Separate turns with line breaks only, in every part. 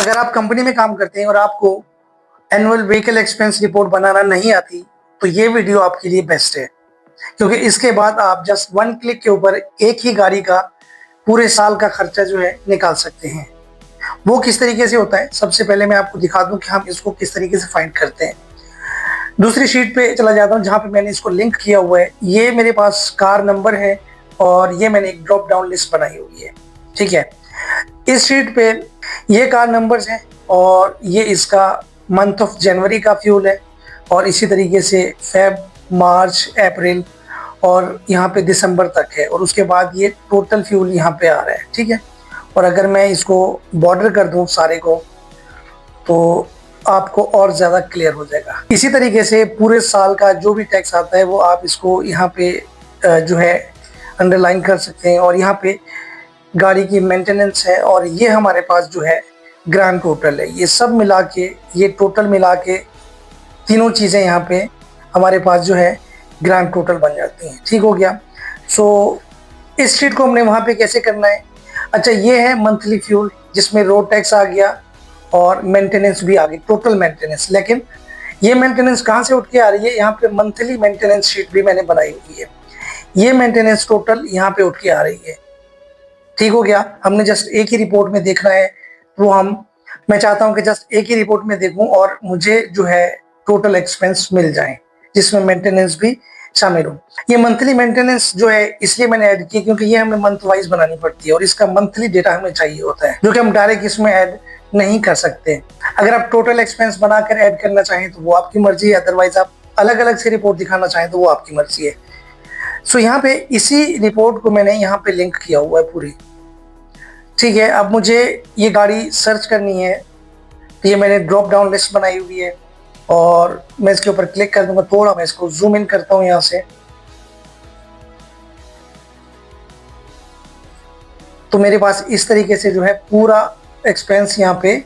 अगर आप कंपनी में काम करते हैं और आपको एनुअल व्हीकल एक्सपेंस रिपोर्ट बनाना नहीं आती तो ये वीडियो आपके लिए बेस्ट है, क्योंकि इसके बाद आप जस्ट वन क्लिक के ऊपर एक ही गाड़ी का पूरे साल का खर्चा जो है निकाल सकते हैं। वो किस तरीके से होता है, सबसे पहले मैं आपको दिखा दूं कि हम इसको किस तरीके से फाइंड करते हैं। दूसरी शीट पे चला जाता हूं जहां पे मैंने इसको लिंक किया हुआ है। ये मेरे पास कार नंबर है और ये मैंने एक ड्रॉप डाउन लिस्ट बनाई हुई है। ठीक है, इस शीट पे ये कार नंबर्स हैं और ये इसका मंथ ऑफ जनवरी का फ्यूल है और इसी तरीके से फेब, मार्च, अप्रैल और यहाँ पे दिसंबर तक है और उसके बाद ये टोटल फ्यूल यहाँ पे आ रहा है। ठीक है, और अगर मैं इसको बॉर्डर कर दूँ सारे को तो आपको और ज़्यादा क्लियर हो जाएगा। इसी तरीके से पूरे साल का जो भी टैक्स आता है वो आप इसको यहाँ पे जो है अंडरलाइन कर सकते हैं और यहाँ पे गाड़ी की मेंटेनेंस है और ये हमारे पास जो है ग्रांड टोटल है। ये सब मिला के, ये टोटल मिला के तीनों चीज़ें यहाँ पे हमारे पास जो है ग्रांड टोटल बन जाती हैं। ठीक हो गया। सो इस शीट को हमने वहाँ पे कैसे करना है। अच्छा, ये है मंथली फ्यूल जिसमें रोड टैक्स आ गया और मेंटेनेंस भी आ गई, टोटल मेंटेनेंस। लेकिन ये मेंटेनेंस कहाँ से उठ के आ रही है, यहाँ पे मंथली मेंटेनेंस शीट भी मैंने बनाई हुई है। ये मेंटेनेंस टोटल यहाँ पे उठ के आ रही है। ठीक हो गया। हमने जस्ट एक ही रिपोर्ट में देखना है तो मैं चाहता हूँ कि जस्ट एक ही रिपोर्ट में देखूँ और मुझे जो है टोटल एक्सपेंस मिल जाए जिसमें मेंटेनेंस भी शामिल हो। ये मंथली मेंटेनेंस जो है इसलिए मैंने ऐड की क्योंकि ये हमें मंथ वाइज बनानी पड़ती है और इसका मंथली डेटा हमें चाहिए होता है, जो कि हम डायरेक्ट इसमें ऐड नहीं कर सकते। अगर आप टोटल एक्सपेंस बनाकर ऐड करना चाहें तो वो आपकी मर्जी है, अदरवाइज आप अलग अलग से रिपोर्ट दिखाना चाहें तो वो आपकी मर्जी है। सो यहाँ पे इसी रिपोर्ट को मैंने यहाँ पे लिंक किया हुआ है पूरी। ठीक है, अब मुझे ये गाड़ी सर्च करनी है तो ये मैंने ड्रॉप डाउन लिस्ट बनाई हुई है और मैं इसके ऊपर क्लिक कर दूंगा। थोड़ा मैं इसको जूम इन करता हूँ यहाँ से, तो मेरे पास इस तरीके से जो है पूरा एक्सपेंस यहाँ पे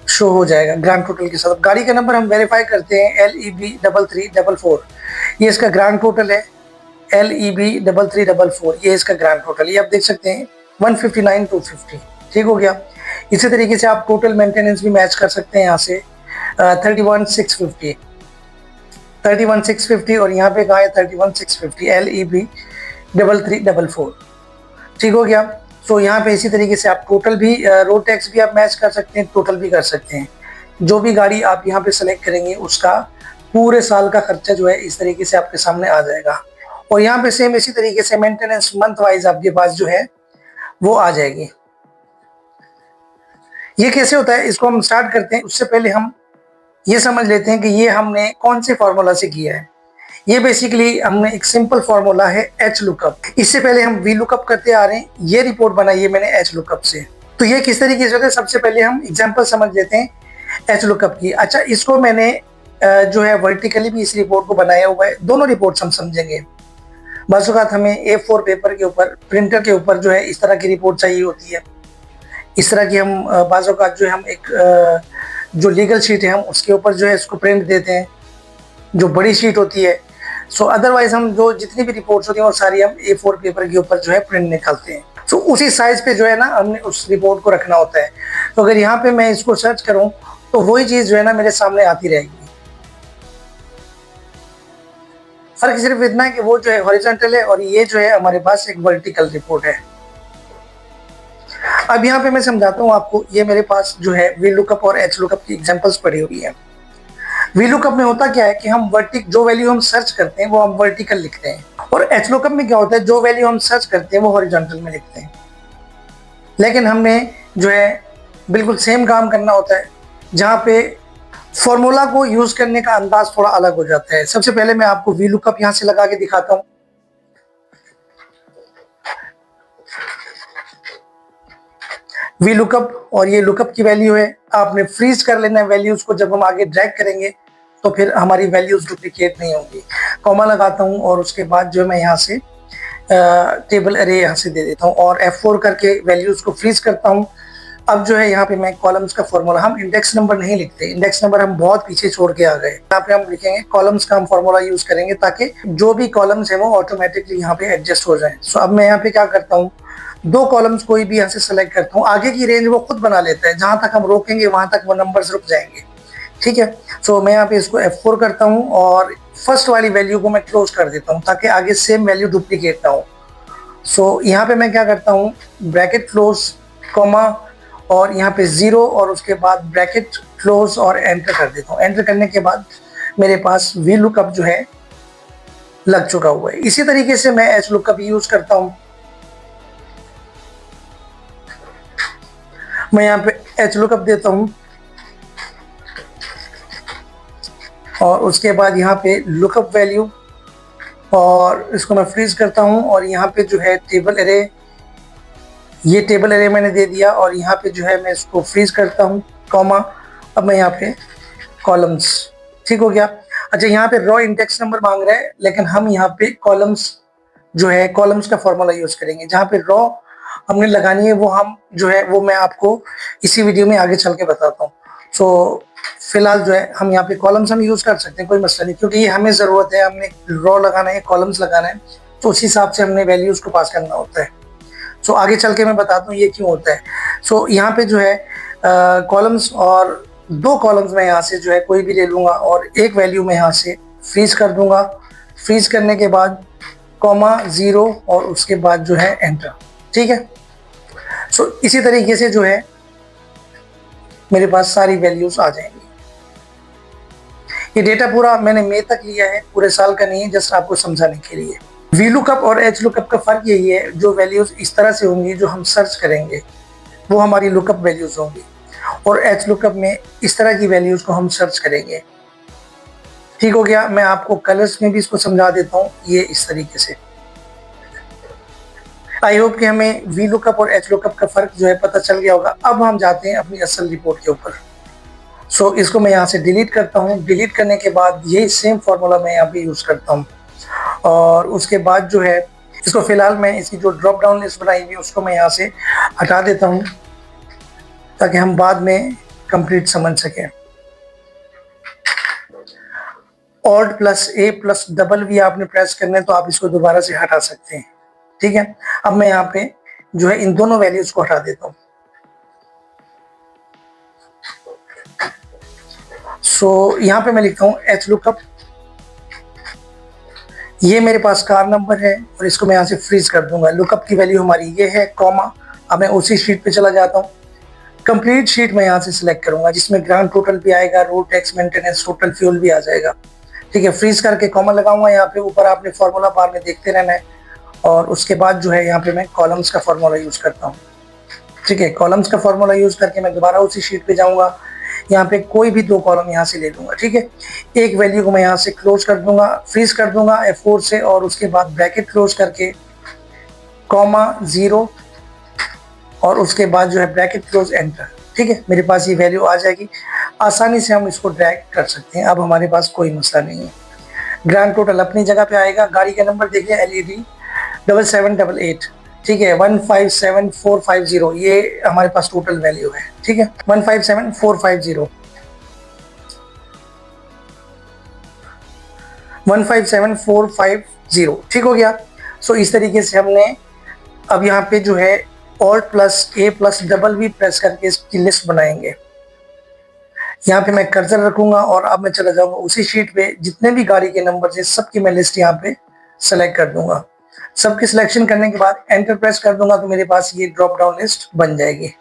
शो हो जाएगा ग्रांड टोटल के साथ। गाड़ी का नंबर हम वेरीफाई करते हैं LEB3344, ये इसका ग्रांड टोटल है। LEB3344 ये इसका ग्रांड टोटल, ये आप देख सकते हैं 159,250। ठीक हो गया। इसी तरीके से आप टोटल मेंटेनेंस भी मैच कर सकते हैं यहाँ से 31,650 और यहाँ पे कहा है 31,650 LEB3344। ठीक हो गया। सो यहाँ पे इसी तरीके से आप टोटल भी रोड टैक्स भी आप मैच कर सकते हैं, टोटल भी कर सकते हैं। जो भी गाड़ी आप यहाँ पे सेलेक्ट करेंगे उसका पूरे साल का खर्चा जो है इस तरीके से आपके सामने आ जाएगा और यहाँ पे सेम इसी तरीके से मेंटेनेंस मंथ वाइज आपके पास जो है वो आ जाएगी। ये कैसे होता है इसको हम स्टार्ट करते हैं। उससे पहले हम ये समझ लेते हैं कि ये हमने कौन से फॉर्मूला से किया है। ये बेसिकली हमने एक सिंपल फॉर्मूला है एच लुकअप। इससे पहले हम वी लुकअप करते आ रहे हैं, ये रिपोर्ट बनाई है मैंने एच लुकअप से। तो ये किस तरीके से होता है, सबसे पहले हम एग्जाम्पल समझ लेते हैं एच लुकअप की। अच्छा, इसको मैंने जो है वर्टिकली भी इस रिपोर्ट को बनाया हुआ है, दोनों रिपोर्ट्स हम समझेंगे। बाज़ औक़ात हमें A4 पेपर के ऊपर, प्रिंटर के ऊपर जो है इस तरह की रिपोर्ट चाहिए होती है। इस तरह की हम बाज़ औक़ात जो है हम एक जो लीगल शीट है हम उसके ऊपर जो है इसको प्रिंट देते हैं, जो बड़ी शीट होती है। सो अदरवाइज हम जो जितनी भी रिपोर्ट्स होती हैं वो सारी हम A4 पेपर के ऊपर जो है प्रिंट निकालते हैं। सो उसी साइज पे जो है ना हमने उस रिपोर्ट को रखना होता है। तो अगर यहाँ पे मैं इसको सर्च करूँ तो वही चीज़ जो है ना मेरे सामने आती रहेगी। फर्क सिर्फ इतना है कि वो जो है हॉरिजॉन्टल है और ये जो है हमारे पास एक वर्टिकल रिपोर्ट है। अब यहाँ पे मैं समझाता हूँ आपको। ये मेरे पास जो है वी लुकअप और एच लुकअप की एग्जांपल्स पड़ी हुई है। वी लुकअप में होता क्या है कि हम जो वैल्यू हम सर्च करते हैं वो हम वर्टिकल लिखते हैं और एच लुकअप में क्या होता है, जो वैल्यू हम सर्च करते हैं वो हॉरिजॉन्टल में लिखते हैं। लेकिन हमने जो है बिल्कुल सेम काम करना होता है, जहाँ पे फॉर्मूला को यूज करने का अंदाज थोड़ा अलग हो जाता है। सबसे पहले मैं आपको वी लुकअप यहाँ से लगा के दिखाता हूँ। वी लुकअप और ये लुकअप की वैल्यू है, आपने फ्रीज कर लेना है वैल्यूज को। जब हम आगे ड्रैग करेंगे तो फिर हमारी वैल्यूज डुप्लीकेट नहीं होंगी। कॉमा लगाता हूँ और उसके बाद जो मैं यहाँ से टेबल अरे यहाँ से दे देता हूँ और F4 करके वैल्यूज को फ्रीज करता हूँ अब जो है यहाँ पे मैं कॉलम्स का फॉर्मूला, हम इंडेक्स नंबर नहीं लिखते, इंडेक्स नंबर हम बहुत पीछे छोड़ के आ गए। यहाँ पे हम लिखेंगे कॉलम्स का हम फॉर्मूला यूज करेंगे ताकि जो भी कॉलम्स है वो ऑटोमेटिकली यहाँ पे एडजस्ट हो जाए। सो अब मैं यहाँ पे क्या करता हूँ, दो कॉलम्स कोई भी यहाँ से सेलेक्ट करता हूँ, आगे की रेंज वो खुद बना लेता है, जहां तक हम रोकेंगे वहां तक वो नंबर्स रुक जाएंगे। ठीक है, सो मैं यहाँ पे इसको F4 करता हूँ और फर्स्ट वाली वैल्यू को मैं क्लोज कर देता हूँ ताकि आगे सेम वैल्यू डुप्लीकेट ना हो। सो यहाँ पे मैं क्या करता हूँ, ब्रैकेट क्लोज, कॉमा और यहाँ पे 0 और उसके बाद ब्रैकेट क्लोज और एंटर कर देता हूँ। एंटर करने के बाद मेरे पास वी लुकअप जो है लग चुका हुआ है। इसी तरीके से मैं एच लुकअप यूज करता हूँ। मैं यहाँ पे एच लुकअप देता हूँ और उसके बाद यहाँ पे लुकअप वैल्यू और इसको मैं फ्रीज करता हूँ और यहाँ पे जो है टेबल एरे, ये टेबल एरे मैंने दे दिया और यहाँ पे जो है मैं इसको फ्रीज करता हूँ, कॉमा। अब मैं यहाँ पे कॉलम्स, ठीक हो गया। अच्छा, यहाँ पे रॉ इंडेक्स नंबर मांग रहा है, लेकिन हम यहाँ पे कॉलम्स जो है कॉलम्स का फॉर्मूला यूज करेंगे। जहाँ पे रॉ हमने लगानी है वो हम जो है वो मैं आपको इसी वीडियो में आगे चल के बताता हूँ। सो फिलहाल जो है हम यहाँ पे कॉलम्स हम यूज कर सकते हैं, कोई मसला नहीं, क्योंकि ये हमें जरूरत है, हमने रॉ लगाना है, कॉलम्स लगाना है, तो उस हिसाब से हमने वैल्यूज को पास करना होता है। सो आगे चल के मैं बताता हूँ ये क्यों होता है। सो यहाँ पे जो है कॉलम्स और दो कॉलम्स मैं यहाँ से जो है कोई भी ले लूंगा और एक वैल्यू मैं यहाँ से फ्रीज कर दूंगा। फ्रीज करने के बाद कॉमा 0 और उसके बाद जो है एंटर। ठीक है, सो इसी तरीके से जो है मेरे पास सारी वैल्यूज आ जाएंगी। ये डेटा पूरा मैंने मई तक लिया है, पूरे साल का नहीं है, जस्ट आपको समझाने के लिए। वी लुकअप और एच लुकअप का फर्क यही है, जो वैल्यूज इस तरह से होंगी जो हम सर्च करेंगे वो हमारी लुकअप वैल्यूज होंगी और एच लुकअप में इस तरह की वैल्यूज को हम सर्च करेंगे। ठीक हो गया, मैं आपको कलर्स में भी इसको समझा देता हूँ, ये इस तरीके से। आई होप कि हमें वी लुकअप और एच लुकअप का फर्क जो है पता चल गया होगा। अब हम जाते हैं अपनी असल रिपोर्ट के ऊपर। सो इसको मैं यहाँ से डिलीट करता हूँ। डिलीट करने के बाद यही सेम फॉर्मूला मैं यहाँ पे यूज करता हूँ और उसके बाद जो है इसको फिलहाल मैं इसकी जो ड्रॉप डाउन लिस्ट बनाई हुई उसको मैं यहाँ से हटा देता हूँ ताकि हम बाद में कंप्लीट समझ सकें। Alt plus A plus double भी आपने प्रेस करना है तो आप इसको दोबारा से हटा सकते हैं। ठीक है, अब मैं यहाँ पे जो है इन दोनों वैल्यूज को हटा देता हूँ। सो यहाँ पे मैं लिखता हूँ एच लुकअप, ये मेरे पास कार नंबर है और इसको मैं यहाँ से फ्रीज कर दूंगा। लुकअप की वैल्यू हमारी ये है, कॉमा। अब मैं उसी शीट पे चला जाता हूँ। कंप्लीट शीट मैं यहाँ से सिलेक्ट करूंगा जिसमें ग्रांड टोटल भी आएगा, road tax, maintenance, total fuel भी आ जाएगा। ठीक है, फ्रीज करके कॉमा लगाऊंगा यहाँ पे। ऊपर आपने फॉर्मूला बार में देखते रहना है और उसके बाद जो है यहाँ पे मैं कॉलम्स का फॉर्मूला यूज करता हूँ। ठीक है, कॉलम्स का फॉर्मूला यूज करके मैं दोबारा उसी शीट पे जाऊंगा। यहाँ पे कोई भी दो कॉलम यहाँ से ले लूंगा। ठीक है, एक वैल्यू को मैं यहाँ से क्लोज कर दूंगा, फ्रीज कर दूंगा F4 से और उसके बाद ब्रैकेट क्लोज करके कॉमा 0 और उसके बाद जो है ब्रैकेट क्लोज, एंटर। ठीक है, मेरे पास ये वैल्यू आ जाएगी। आसानी से हम इसको ड्रैग कर सकते हैं, अब हमारे पास कोई मसला नहीं है। ग्रांड टोटल अपनी जगह पे आएगा। गाड़ी का नंबर देखिए LED 7788। ठीक है, 157450 ये हमारे पास टोटल वैल्यू है। ठीक है, 157450 157450। ठीक हो गया। सो इस तरीके से हमने अब यहाँ पे जो है Alt plus A plus double भी प्रेस करके इसकी लिस्ट बनाएंगे। यहाँ पे मैं कर्सर रखूंगा और अब मैं चला जाऊंगा उसी शीट पे, जितने भी गाड़ी के नंबर है सबकी मैं लिस्ट यहाँ पे सेलेक्ट कर दूंगा। सबकी सिलेक्शन करने के बाद एंटर प्रेस कर दूंगा तो मेरे पास ये ड्रॉप डाउन लिस्ट बन जाएगी।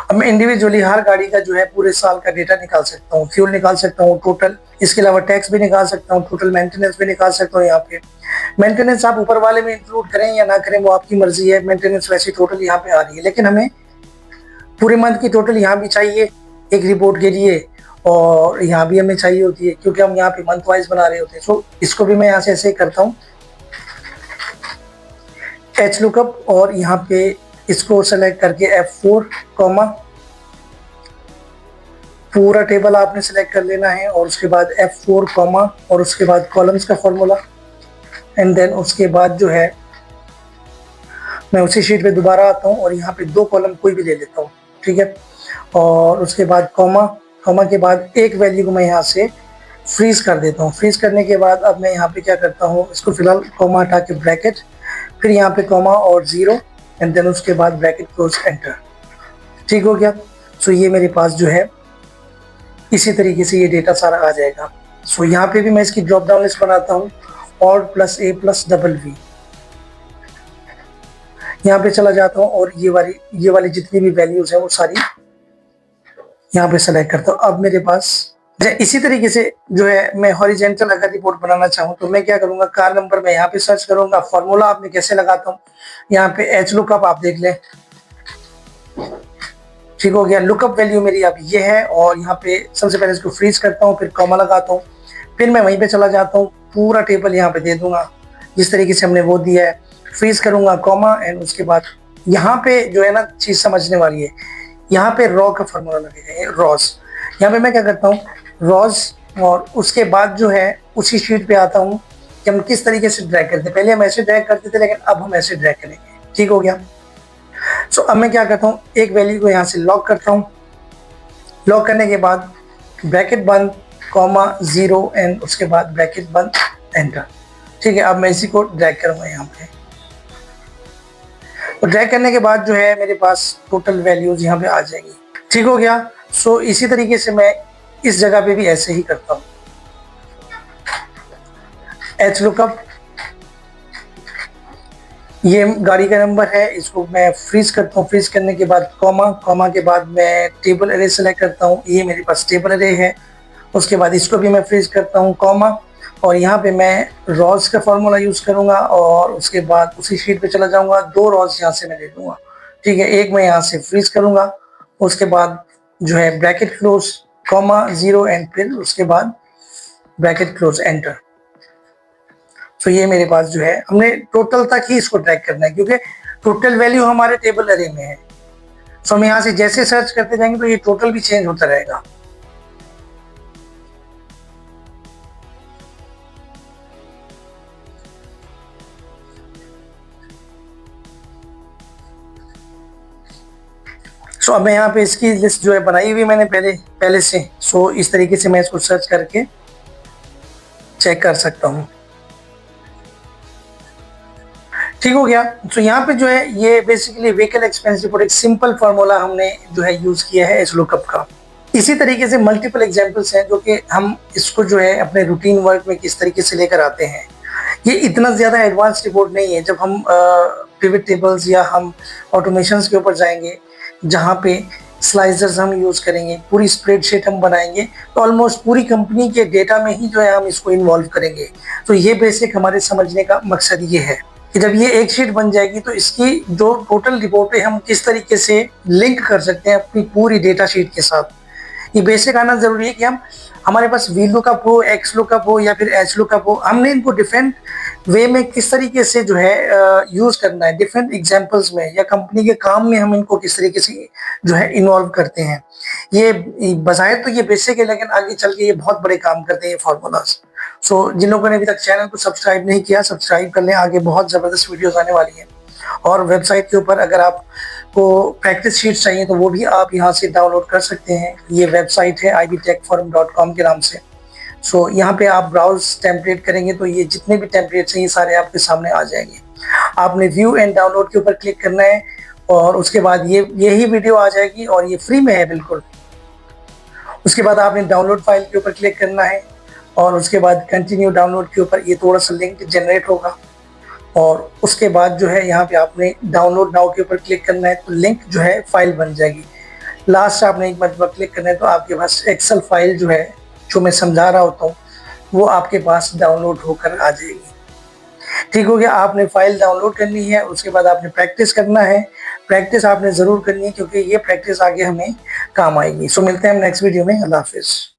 अब मैं इंडिविजुअली हर गाड़ी का जो है पूरे साल का डेटा निकाल सकता हूँ, फ्यूल निकाल सकता हूँ टोटल, इसके अलावा टैक्स भी निकाल सकता हूँ, टोटल मेंटेनेंस भी निकाल सकता हूँ। यहाँ पे मेंटेनेंस आप ऊपर वाले में इंक्लूड करें या ना करें वो आपकी मर्जी है। मेंटेनेंस वैसे टोटल यहाँ पे आ रही है, लेकिन हमें पूरे मंथ की टोटल यहाँ भी चाहिए एक रिपोर्ट के लिए और यहाँ भी हमें चाहिए होती है क्योंकि हम यहाँ पे मंथ वाइज बना रहे होते हैं। सो इसको भी मैं यहाँ से ऐसे करता हूँ एच लुकअप और यहाँ पे इसको सेलेक्ट करके F4 कॉमा पूरा टेबल आपने सेलेक्ट कर लेना है और उसके बाद F4 कॉमा और उसके बाद कॉलम्स का फॉर्मूला एंड देन उसके बाद जो है मैं उसी शीट पे दोबारा आता हूँ और यहाँ पे 2 कॉलम कोई भी ले लेता हूँ, ठीक है। और उसके बाद कॉमा, कॉमा के बाद एक वैल्यू को मैं यहाँ से फ्रीज कर देता हूँ। फ्रीज करने के बाद अब मैं यहाँ पे क्या करता हूँ, इसको फिलहाल कॉमा हटा के ब्रैकेट, फिर यहाँ पे कॉमा और 0 एंड देन उसके बाद ब्रैकेट क्लोज एंटर। ठीक हो गया। सो ये मेरे पास जो है इसी तरीके से ये डेटा सारा आ जाएगा। सो यहाँ पे भी मैं इसकी ड्रॉप डाउन लिस्ट बनाता हूँ, alt plus A plus double U, यहाँ पे चला जाता हूँ और ये वाली जितनी भी वैल्यूज है वो सारी यहाँ पे सेलेक्ट करता हूँ। अब मेरे पास इसी तरीके से जो है मैं हॉरिजेंटल अगर रिपोर्ट बनाना चाहूँ तो मैं क्या करूंगा, कार नंबर मैं यहाँ पे सर्च करूंगा। फॉर्मूला आप मैं कैसे लगाता हूँ, यहाँ पे एच लुकअप आप देख लें, ठीक हो गया। लुकअप वैल्यू मेरी अब ये है और यहाँ पे सबसे पहले इसको फ्रीज करता हूँ, फिर कॉमा लगाता हूँ, फिर मैं वहीं पे चला जाता हूँ, पूरा टेबल यहाँ पे दे दूंगा जिस तरीके से हमने वो दिया है। फ्रीज करूंगा कॉमा एंड उसके बाद यहाँ पे जो है ना चीज समझने वाली है, यहाँ पे रॉ का फॉर्मूला लगेगा, रॉस। यहाँ पे मैं क्या करता हूँ, रॉस, और उसके बाद जो है उसी शीट पे आता हूँ कि हम किस तरीके से ड्रैग करते हैं। पहले हम ऐसे ड्रैग करते थे लेकिन अब हम ऐसे ड्रैग करेंगे, ठीक हो गया। सो अब मैं क्या करता हूँ, एक वैल्यू को यहाँ से लॉक करता हूँ। लॉक करने के बाद ब्रैकेट बंद, कॉमा 0 एंड उसके बाद ब्रैकेट बंद, एंटर। ठीक है, अब मैं इसी को ड्रैग करूँगा यहाँ पे। तो ड्रैग करने के बाद जो है मेरे पास टोटल वैल्यूज यहाँ पे आ जाएगी, ठीक हो गया। सो इसी तरीके से मैं इस जगह पे भी ऐसे ही करता हूँ। एच लुकअप, ये गाड़ी का नंबर है, इसको मैं फ्रीज करता हूँ। फ्रीज करने के बाद कॉमा, कॉमा के बाद मैं टेबल अरे सेलेक्ट करता हूँ, ये मेरे पास टेबल अरे है। उसके बाद इसको भी मैं फ्रीज करता हूँ कॉमा, और यहाँ पे मैं रॉज का फॉर्मूला यूज करूंगा और उसके बाद उसी शीट पे चला जाऊंगा। 2 रॉज यहाँ से मैं ले लूंगा, ठीक है। एक मैं यहाँ से फ्रीज करूंगा, उसके बाद जो है ब्रैकेट क्लोज, कॉमा 0 एंड फिर उसके बाद ब्रैकेट क्लोज, एंटर। तो ये मेरे पास जो है हमने टोटल तक ही इसको ट्रैक करना है क्योंकि टोटल वैल्यू हमारे टेबल अरे में है। सो हम यहाँ से जैसे सर्च करते जाएंगे तो ये टोटल भी चेंज होता रहेगा। सो अब मैं यहाँ पे इसकी लिस्ट जो है बनाई हुई मैंने पहले से। सो इस तरीके से मैं इसको सर्च करके चेक कर सकता हूँ, ठीक हो गया। तो यहाँ पे जो है ये बेसिकली व्हीकल एक्सपेंस रिपोर्ट एक सिंपल फार्मूला हमने जो है यूज किया है एच लुकअप का। इसी तरीके से मल्टीपल एग्जांपल्स हैं जो कि हम इसको जो है अपने रूटीन वर्क में किस तरीके से लेकर आते हैं। ये इतना ज़्यादा एडवांस रिपोर्ट नहीं है। जब हम पिवट टेबल्स या हम ऑटोमेशंस के ऊपर जाएंगे जहाँ पे स्लाइसर्स हम यूज़ करेंगे, पूरी स्प्रेडशीट हम बनाएंगे, तो ऑलमोस्ट पूरी कंपनी के डेटा में ही जो है हम इसको इन्वॉल्व करेंगे। तो ये बेसिक हमारे समझने का मकसद ये है कि जब ये एक शीट बन जाएगी तो इसकी जो टोटल रिपोर्ट है हम किस तरीके से लिंक कर सकते हैं अपनी पूरी डेटा शीट के साथ। ये बेसिक आना जरूरी है कि हमारे पास वी लुकअप हो, एक्स लुकअप हो या फिर एच लुकअप हो, हमने इनको डिफरेंट वे में किस तरीके से जो है यूज करना है, डिफरेंट एग्जांपल्स में या कंपनी के काम में हम इनको किस तरीके से जो है इन्वॉल्व करते हैं। ये बजाय तो ये बेसिक है लेकिन आगे चल के ये बहुत बड़े काम करते हैं ये फार्मूलाज। सो जिन लोगों ने अभी तक चैनल को सब्सक्राइब नहीं किया, सब्सक्राइब कर लें, आगे बहुत ज़बरदस्त वीडियोस आने वाली हैं। और वेबसाइट के ऊपर अगर आपको प्रैक्टिस शीट्स चाहिए तो वो भी आप यहाँ से डाउनलोड कर सकते हैं। ये वेबसाइट है ibtechforum.com के नाम से। सो यहाँ पे आप ब्राउज टेम्पलेट करेंगे तो ये जितने भी टेम्पलेट्स हैं ये सारे आपके सामने आ जाएंगे। आपने व्यू एंड डाउनलोड के ऊपर क्लिक करना है और उसके बाद यही वीडियो आ जाएगी और ये फ्री में है बिल्कुल। उसके बाद आपने डाउनलोड फाइल के ऊपर क्लिक करना है और उसके बाद कंटिन्यू डाउनलोड के ऊपर ये थोड़ा सा लिंक जनरेट होगा और उसके बाद जो है यहाँ पे आपने डाउनलोड नाउ के ऊपर क्लिक करना है तो लिंक जो है फाइल बन जाएगी। लास्ट आपने एक मरतबा क्लिक करना है तो आपके पास एक्सेल फाइल जो है जो मैं समझा रहा होता हूँ वो आपके पास डाउनलोड होकर आ जाएगी। ठीक हो गया। आपने फाइल डाउनलोड करनी है, उसके बाद आपने प्रैक्टिस करना है। प्रैक्टिस आपने ज़रूर करनी है क्योंकि ये प्रैक्टिस आगे हमें काम आएगी। सो मिलते हैं हम नेक्स्ट वीडियो में। अल्लाह हाफिज़।